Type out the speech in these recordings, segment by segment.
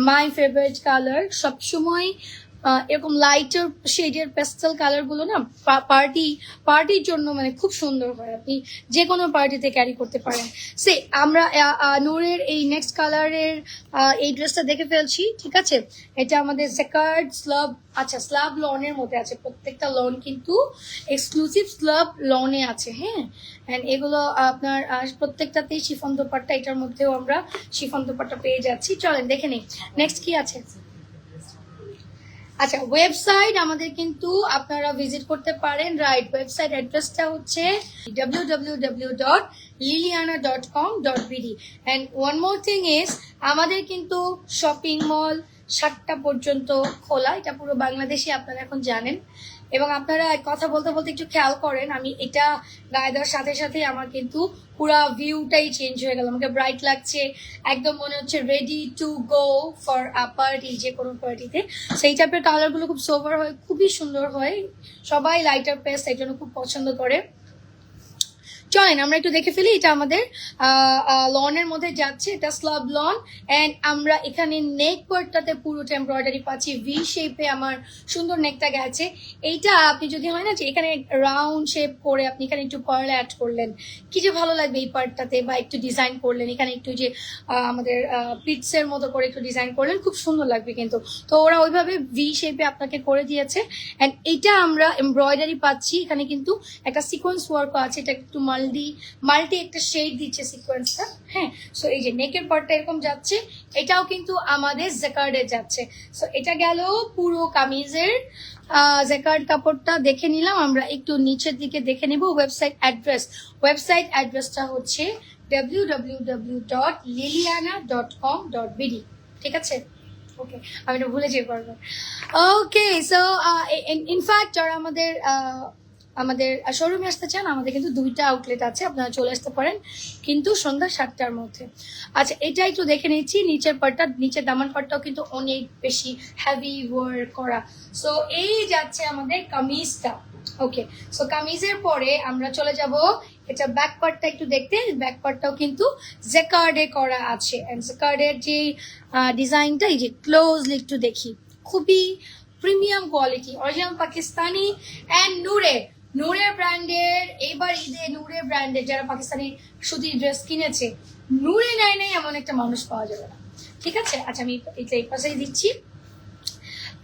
My favourite colour. সবসময় এরকম lighter শেডের পেস্টেল কালার গুলো না পার্টির জন্য মানে খুব সুন্দর হয়, আপনি যে কোনো পার্টিতে ক্যারি করতে পারেন। সে আমরা নূরের এই নেক্সট কালারের এই ড্রেসটা দেখে ফেলছি, ঠিক আছে। এটা আমাদের জেকার্ড স্লাব, আচ্ছা স্লাব লনের মধ্যে আছে, প্রত্যেকটা লন কিন্তু এক্সক্লুসিভ স্লাব লনে আছে, হ্যাঁ। অ্যান্ড এগুলো আপনার প্রত্যেকটাতেই শিফন দোপাট্টা, এটার মধ্যেও আমরা শিফন দোপাট্টা পেয়ে যাচ্ছি। চলেন দেখে নিই নেক্সট কি আছে। আচ্ছা, ওয়েবসাইট আমাদের কিন্তু আপনারা ভিজিট করতে পারেন, রাইট। ওয়েবসাইট অ্যাড্রেসটা হচ্ছে www.liliana.com.bd and one more thing is আমাদের কিন্তু শপিং মল 7টা পর্যন্ত খোলা, এটা পুরো বাংলাদেশে আপনারা এখন জানেন। এবং আপনারা কথা বলতে বলতে একটু খেয়াল করেন, আমি এটা গায়ে দেওয়ার সাথে সাথে আমার কিন্তু পুরো ভিউটাই চেঞ্জ হয়ে গেল, আমাকে ব্রাইট লাগছে, একদম মনে হচ্ছে ready to go for a party, যে কোনো পার্টিতে। সেই টাইপের কালারগুলো খুব সোভার হয়, খুবই সুন্দর হয়, সবাই লাইটার পেস্ট এই জন্য খুব পছন্দ করে। চলেন আমরা একটু দেখে ফেলি। এটা আমাদের লনের মধ্যে যাচ্ছে, এটা স্লাব লন। অ্যান্ড আমরা এখানে নেক পার্টটাতে পুরোটা এমব্রয়ডারি পাচ্ছি, ভি শেপে আমার সুন্দর নেকটা গেছে। এইটা আপনি যদি হয় না যে এখানে রাউন্ড শেপ করে আপনি এখানে একটু পার্ল অ্যাড করলেন, কি যে ভালো লাগবে এই পার্টটাতে, বা একটু ডিজাইন করলেন এখানে একটু যে আমাদের পিটসের মতো করে একটু ডিজাইন করলেন, খুব সুন্দর লাগবে কিন্তু। তো ওরা ওইভাবে ভি শেপে আপনাকে করে দিয়েছে। অ্যান্ড এইটা আমরা এমব্রয়ডারি পাচ্ছি, এখানে কিন্তু একটা সিকোয়েন্স ওয়ার্কও আছে, এটা একটু মাল্টি একটা শেড দিচ্ছে সিকোয়েন্সটা, হ্যাঁ। সো এই যে নেকের পার্টটা এরকম যাচ্ছে, এটাও কিন্তু আমাদের জেকার্ডে যাচ্ছে। সো এটা গেল পুরো কামিজের জেকার্ড কাপড়টা দেখে নিলাম। আমরা একটু নিচের দিকে দেখে নিব ওয়েবসাইট অ্যাড্রেসটা হচ্ছে www.liliana.com.bd, ঠিক আছে। ওকে, আমি এটা ভুলে যেতে পারবো। ওকে, সো ইনফ্যাক্ট যারা আমাদের শোরুমে আসতে চান, আমাদের কিন্তু 2টা আউটলেট আছে, আপনারা চলে আসতে পারেন কিন্তু সন্ধ্যা 7টার মধ্যে। আচ্ছা, এটা একটু দেখে নিচ্ছি নিচের পার্টটা, নিচের দামান পার্টটাও কিন্তু অনেক বেশি হেভি ওয়ার্ক করা। সো এই যাচ্ছে আমাদের কামিজটা। ওকে, সো কামিজের পরে আমরা চলে যাব এটা ব্যাক পার্টটা একটু দেখতে। ব্যাক পার্টটাও কিন্তু জেকার্ডে করা আছে, এন্ড জেকার্ডের যে ডিজাইনটা, এই যে ক্লোজলি একটু দেখি, খুবই premium quality, original Pakistani. And নূরের ব্র্যান্ডের, এইবার ঈদে নূরের ব্র্যান্ডের যারা পাকিস্তানি সুতির ড্রেস কিনেছে, নূরে নেয় নাই এমন একটা মানুষ পাওয়া যাবে না, ঠিক আছে। আচ্ছা, আমি এটা এই পাশেই দিচ্ছি।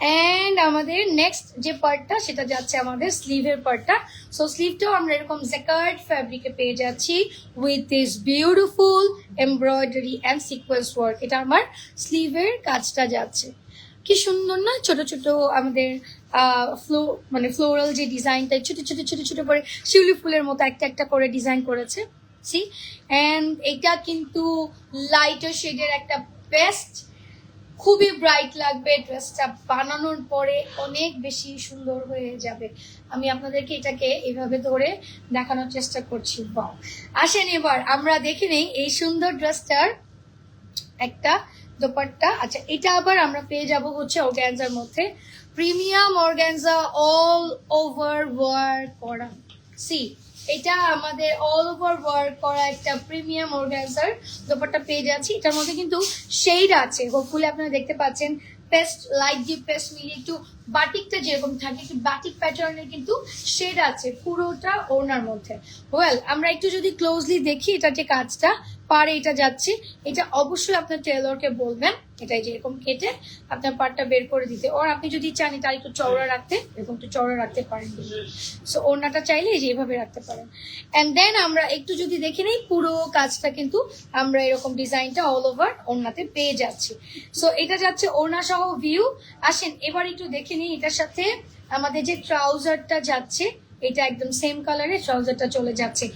অ্যান্ড আমাদের নেক্সট যে পার্টটা সেটা যাচ্ছে আমাদের স্লিভের পার্টটা। সো স্লিভটাও আমরা এরকম জেকার্ড ফ্যাব্রিকে পেয়ে যাচ্ছি with this beautiful embroidery and sequence work. এটা আমার স্লিভের কাজটা যাচ্ছে, কি সুন্দর না, ছোট ছোট আমাদের ফ্লোরাল যে ডিজাইনটা, ছোট ছোট ছোট ছোট করে শিউলি ফুলের মতো একটা একটা করে ডিজাইন করেছে, সি। অ্যান্ড এটা কিন্তু লাইটার শেডের একটা বেস্ট, খুবই ব্রাইট লাগবে, ড্রেসটা বানানোর পরে অনেক বেশি সুন্দর হয়ে যাবে। আমি আপনাদেরকে এটাকে এইভাবে ধরে দেখানোর চেষ্টা করছি। বাহ, আসেন এবার আমরা দেখে নেই এই সুন্দর ড্রেসটার একটা দোপাট্টা। আচ্ছা, এটা আবার আমরা পেয়ে যাব হচ্ছে অর্গানজার মধ্যে, premium organza, all over work করা। সি, এটা আমাদের অল ওভার ওয়ার্ক করা একটা প্রিমিয়াম অর্গানজার দোপাট্টা পেয়ে যাচ্ছি। এটার মধ্যে কিন্তু শেড আছে, হোপফুলি আপনারা দেখতে পাচ্ছেন, পেস্ট, লাইট ডিপ পেস্ট মিলিয়ে একটু বাটিকটা যেরকম থাকে, একটু বাটিক প্যাটার্নের কিন্তু শেড আছে পুরোটা ওড়নার মধ্যে। ওয়েল, আমরা একটু যদি ক্লোজলি দেখি এটা যে কাজটা পারে এটা যাচ্ছে, এটা অবশ্যই আপনার টেলরকে বলবেন এটাই যেরকম কেটে আপনার পার্টটা বের করে দিতে। ওর আপনি যদি চান এটা একটু চওড়া রাখতে, এরকম একটু চওড়া রাখতে পারেন। সো ওড়নাটা চাইলে এই যে এইভাবে রাখতে পারেন। অ্যান্ড দেন আমরা একটু যদি দেখে নিই, পুরো কাজটা কিন্তু আমরা এরকম ডিজাইনটা অল ওভার ওড়নাতে পেয়ে যাচ্ছি। সো এটা যাচ্ছে ওড়না সহ ভিউ। আসেন এবার একটু দেখে নিই এটার সাথে আমাদের যে ট্রাউজারটা যাচ্ছে, এটা একদম সেম কালারের ট্রাউজারটা চলে যাচ্ছে